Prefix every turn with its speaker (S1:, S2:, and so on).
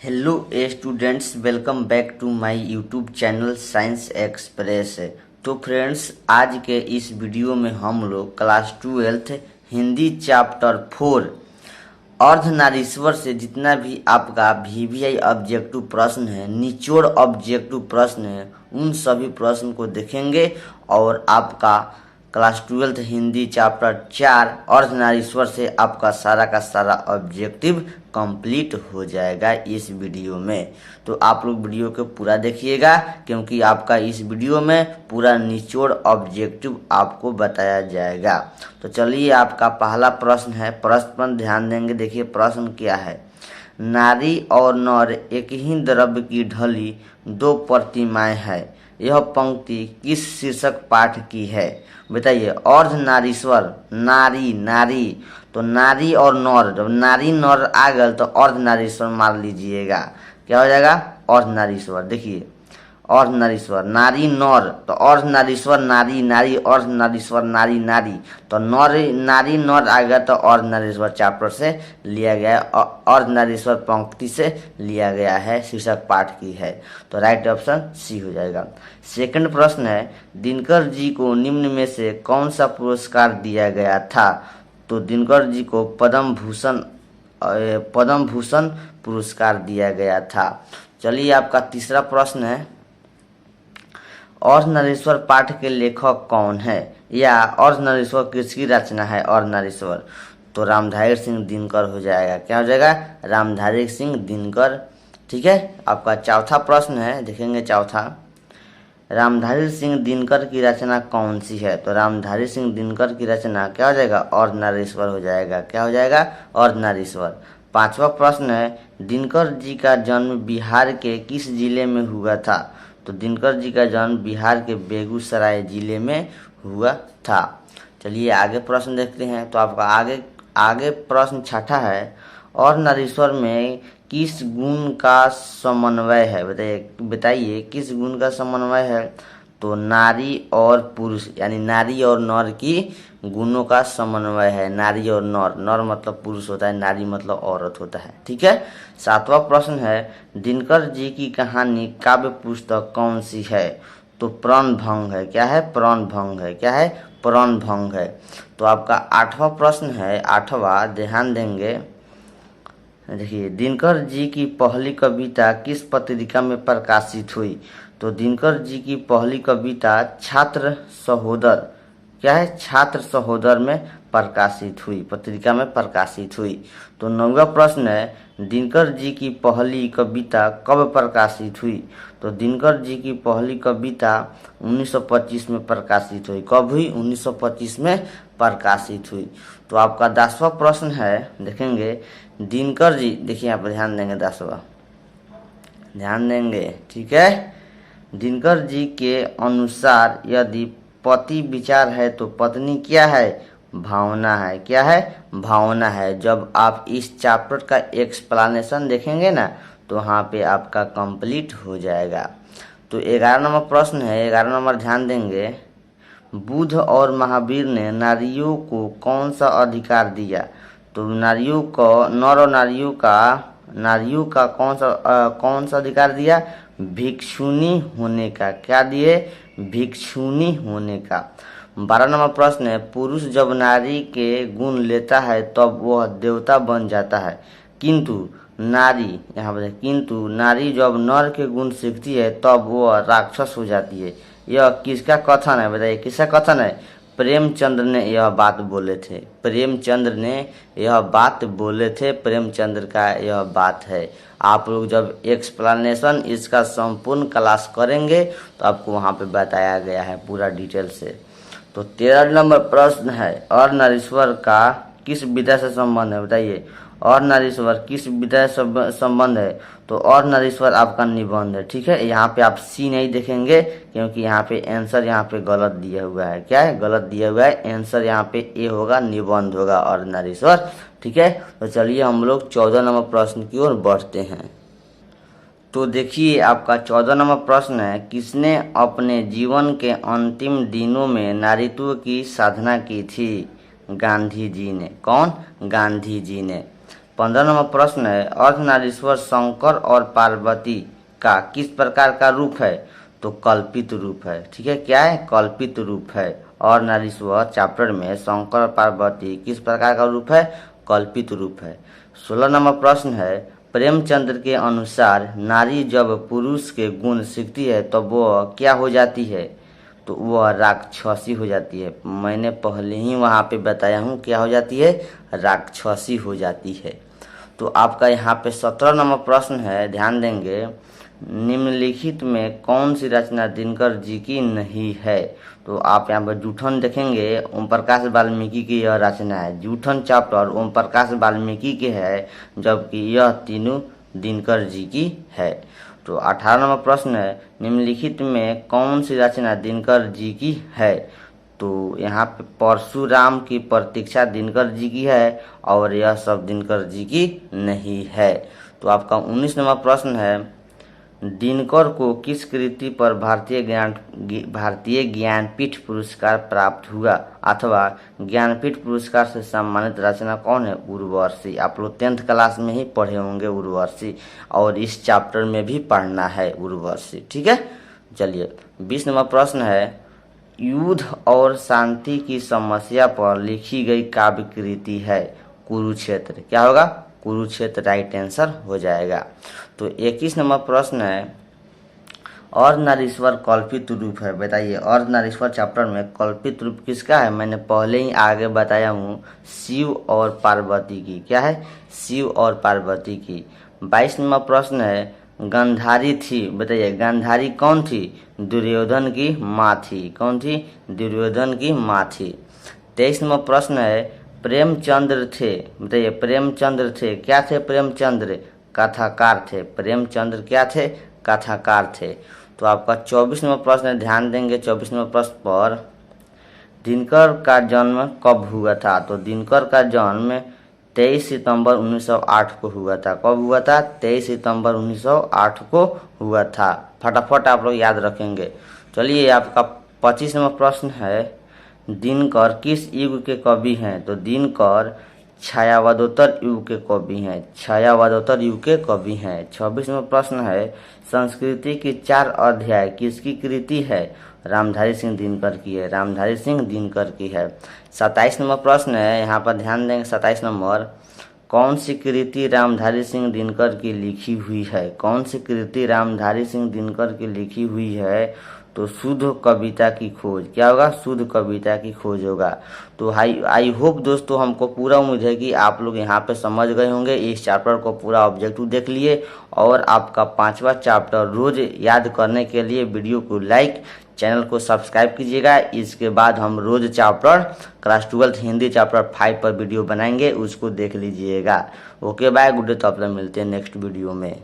S1: Hello students, welcome back to my YouTube channel Science Express. तो friends, आज के इस वीडियो में हम लोग क्लास 12 हिंदी चैप्टर 4 अर्धनारीश्वर से जितना भी आपका वीवीआई ऑब्जेक्टिव प्रश्न है, निचोड़ ऑब्जेक्टिव प्रश्न है, उन सभी प्रश्न को देखेंगे और आपका क्लास 12 हिंदी चैप्टर 4 अर्धनारीश्वर से आपका सारा का सारा ऑब्जेक्टिव कंप्लीट हो जाएगा इस वीडियो में। तो आप लोग वीडियो को पूरा देखिएगा, क्योंकि आपका इस वीडियो में पूरा निचोड़ ऑब्जेक्टिव आपको बताया जाएगा। तो चलिए, आपका पहला प्रश्न है, प्रश्न पर ध्यान देंगे। देखिए प्रश्न क्या है। नारी और नर एक ही द्रव्य की ढली दो प्रतिमाएं हैं, यह पंक्ति किस शीर्षक पाठ की है? बताइए। अर्धनारीश्वर, नारी नारी, तो नारी और नर, जब नारी नर आ गए तो अर्धनारीश्वर मान लीजिएगा। क्या हो जाएगा? अर्धनारीश्वर। देखिए अर्धनारीश्वर, नारी नर, तो अर्धनारीश्वर नारी नारी, अर्धनारीश्वर नारी नारी, तो नर नारी नर आ गया तो अर्धनारीश्वर चैप्टर से लिया गया, अर्धनारीश्वर पंक्ति से लिया गया है, शीर्षक पाठ की है। तो राइट ऑप्शन सी हो जाएगा। सेकंड प्रश्न है, दिनकर जी को निम्न में से कौन सा पुरस्कार दिया गया था? तो दिनकर जी को पद्म भूषण पुरस्कार दिया गया था। चलिए, आपका तीसरा प्रश्न है, अर्धनारीश्वर पाठ के लेखक कौन है, या अर्धनारीश्वर किसकी रचना है? अर्धनारीश्वर तो रामधारी सिंह दिनकर हो जाएगा। क्या हो जाएगा? रामधारी सिंह दिनकर। ठीक है। आपका चौथा प्रश्न है, देखेंगे चौथा, रामधारी सिंह दिनकर की रचना कौन सी है? तो रामधारी सिंह दिनकर की रचना क्या हो जाएगा? अर्धनारीश्वर हो जाएगा। क्या हो जाएगा? अर्धनारीश्वर। पांचवा प्रश्न है, दिनकर जी का जन्म बिहार के किस जिले में हुआ था? तो दिनकर जी का जन्म बिहार के बेगूसराय जिले में हुआ था। चलिए आगे प्रश्न देखते हैं। तो आपका आगे प्रश्न छठा है, अर्धनारीश्वर में किस गुण का समन्वय है? बताइए किस गुण का समन्वय है? तो नारी और पुरुष, यानी नारी और नर की गुणों का समन्वय है। नारी और नर, नर मतलब पुरुष होता है, नारी मतलब औरत होता है। ठीक है। सातवां प्रश्न है, दिनकर जी की कहानी काव्य पुस्तक कौन सी है? तो प्राणभंग है। क्या है? प्राणभंग है। क्या है? प्राणभंग है। तो आपका आठवां प्रश्न है, आठवां, ध्यान देंगे। देखिए, दिनकर जी की पहली कविता किस पत्रिका में प्रकाशित हुई? तो दिनकर जी की पहली कविता छात्र सहोदर, क्या है? छात्र सहोदर में प्रकाशित हुई, पत्रिका में प्रकाशित हुई। तो नौवां प्रश्न है, दिनकर जी की पहली कविता कब प्रकाशित हुई? तो दिनकर जी की पहली कविता 1925 में प्रकाशित हुई। कब हुई? 1925 में प्रकाशित हुई। तो आपका 10वां प्रश्न है, देखेंगे, दिनकर जी, देखिए यहाँ पर ध्यान देंगे, 10वां ध्यान देंगे। ठीक है। दिनकर जी के अनुसार यदि पति विचार है तो पत्नी क्या है? भावना है। क्या है? भावना है। जब आप इस चैप्टर का एक्सप्लेनेशन देखेंगे ना, तो वहाँ पे आपका कंप्लीट हो जाएगा। तो 11 नंबर प्रश्न है, 11 नंबर ध्यान देंगे, बुद्ध और महावीर ने नारियों को कौन सा अधिकार दिया? तो नारियों को, नर और नारियों का कौन सा अधिकार दिया? भिक्षुणी होने का। क्या दिए? भिक्षुणी होने का। 12 नंबर प्रश्न है, पुरुष जब नारी के गुण लेता है तब वह देवता बन जाता है, किंतु नारी, यहाँ पर किंतु नारी जब नर के गुण सीखती है तब वह राक्षस हो जाती है। यह किसका कथन है? बताइए किसका कथन है? प्रेमचंद्र ने यह बात बोले थे। प्रेमचंद्र ने यह बात बोले थे। प्रेमचंद्र का यह बात है। आप लोग जब एक्सप्लेनेशन इसका संपूर्ण क्लास करेंगे तो आपको वहाँ पे बताया गया है पूरा डिटेल से। तो 13 नंबर प्रश्न है, अर्धनारीश्वर का किस विधा से संबंध है? बताइए अर्धनारीश्वर किस विधा से संबंध है? तो अर्धनारीश्वर आपका निबंध है। ठीक है। यहाँ पे आप सी नहीं देखेंगे, क्योंकि यहाँ पे आंसर यहाँ पे गलत दिया हुआ है। क्या है? गलत दिया हुआ है। आंसर यहाँ पे ए होगा, निबंध होगा अर्धनारीश्वर। ठीक है। तो चलिए हम लोग 14 नंबर प्रश्न की ओर बढ़ते हैं। तो देखिए, आपका 14 नंबर प्रश्न है, किसने अपने जीवन के अंतिम दिनों में नारीत्व की साधना की थी? गांधी जी ने। कौन? गांधी जी ने। 15 नंबर प्रश्न है, अर्धनारीश्वर शंकर और पार्वती का किस प्रकार का रूप है? तो कल्पित रूप है। ठीक है, क्या है? कल्पित रूप है। और नारीश्वर चैप्टर में शंकर और पार्वती किस प्रकार का रूप है? कल्पित रूप है। 16 नंबर प्रश्न है, प्रेमचंद्र के अनुसार नारी जब पुरुष के गुण सीखती है तो वह क्या हो जाती है? तो वह राक्षसी हो जाती है। मैंने पहले ही वहाँ पे बताया हूँ, क्या हो जाती है? राक्षसी हो जाती है। तो आपका यहाँ पे 17 नंबर प्रश्न है, ध्यान देंगे, निम्नलिखित में कौन सी रचना दिनकर जी की नहीं है? तो आप यहाँ पर जूठन देखेंगे, ओम प्रकाश वाल्मीकि की यह रचना है। जूठन चैप्टर ओम प्रकाश वाल्मीकि के है, जबकि यह तीनों दिनकर जी की है। तो 18 नंबर प्रश्न है, निम्नलिखित में कौन सी रचना दिनकर जी की है? तो यहाँ पे परशुराम की प्रतीक्षा दिनकर जी की है और यह सब दिनकर जी की नहीं है। तो आपका 19 नंबर प्रश्न है, दिनकर को किस कृति पर भारतीय ज्ञानपीठ पुरस्कार प्राप्त हुआ अथवा ज्ञानपीठ पुरस्कार से सम्मानित रचना कौन है? उर्वशी। आप लोग 10th क्लास में ही पढ़े होंगे उर्वशी, और इस चैप्टर में भी पढ़ना है उर्वशी। ठीक है, चलिए 20 नंबर प्रश्न है, युद्ध और शांति की समस्या पर लिखी गई काव्य कृति है कुरुक्षेत्र। क्या होगा? कुरुक्षेत्र राइट आंसर हो जाएगा। तो 21 नंबर प्रश्न है, अर्धनारीश्वर कल्पित रूप है। बताइए, अर्धनारीश्वर चैप्टर में कल्पित रूप किसका है? मैंने पहले ही आगे बताया हूँ, शिव और पार्वती की। क्या है? शिव और पार्वती की। 22 नंबर प्रश्न है, गांधारी थी। बताइए, गांधारी कौन थी? दुर्योधन की माँ थी। कौन थी? दुर्योधन की माँ थी। 23 नंबर प्रश्न है, प्रेमचंद्र थे। बताइए, प्रेमचंद्र थे। क्या थे प्रेमचंद्र? कथाकार थे। प्रेमचंद्र क्या थे? कथाकार थे। तो आपका 24 नंबर प्रश्न है, ध्यान देंगे 24 नंबर प्रश्न पर, दिनकर का जन्म कब हुआ था? तो दिनकर का जन्म 23 सितंबर 1908 को हुआ था। कब हुआ था? 23 सितंबर 1908 को हुआ था। फटाफट आप लोग याद रखेंगे। चलिए, आपका 25 नंबर प्रश्न है, दिनकर किस युग के कवि हैं? तो दिनकर छायावादोत्तर युग के कवि हैं। छायावादोत्तर युग के कवि हैं। 26 नंबर प्रश्न है, संस्कृति की 4 अध्याय किसकी कृति है? रामधारी सिंह दिनकर की है। रामधारी सिंह दिनकर की है। 27 नंबर प्रश्न है, यहाँ पर ध्यान देंगे 27 नंबर, कौन सी कृति रामधारी सिंह दिनकर की लिखी हुई है? कौन सी कृति रामधारी सिंह दिनकर की लिखी हुई है? तो शुद्ध कविता की खोज। क्या होगा? शुद्ध कविता की खोज होगा। तो आई होप दोस्तों, हमको पूरा उम्मीद है कि आप लोग यहाँ पे समझ गए होंगे। इस चैप्टर को पूरा ऑब्जेक्टिव देख लिए, और आपका 5वां चैप्टर रोज याद करने के लिए वीडियो को लाइक, चैनल को सब्सक्राइब कीजिएगा। इसके बाद हम रोज चैप्टर क्लास 12 हिंदी चैप्टर 5 पर वीडियो बनाएंगे, उसको देख लीजिएगा। Okay bye, good day. तो आप लोग मिलते हैं नेक्स्ट वीडियो में।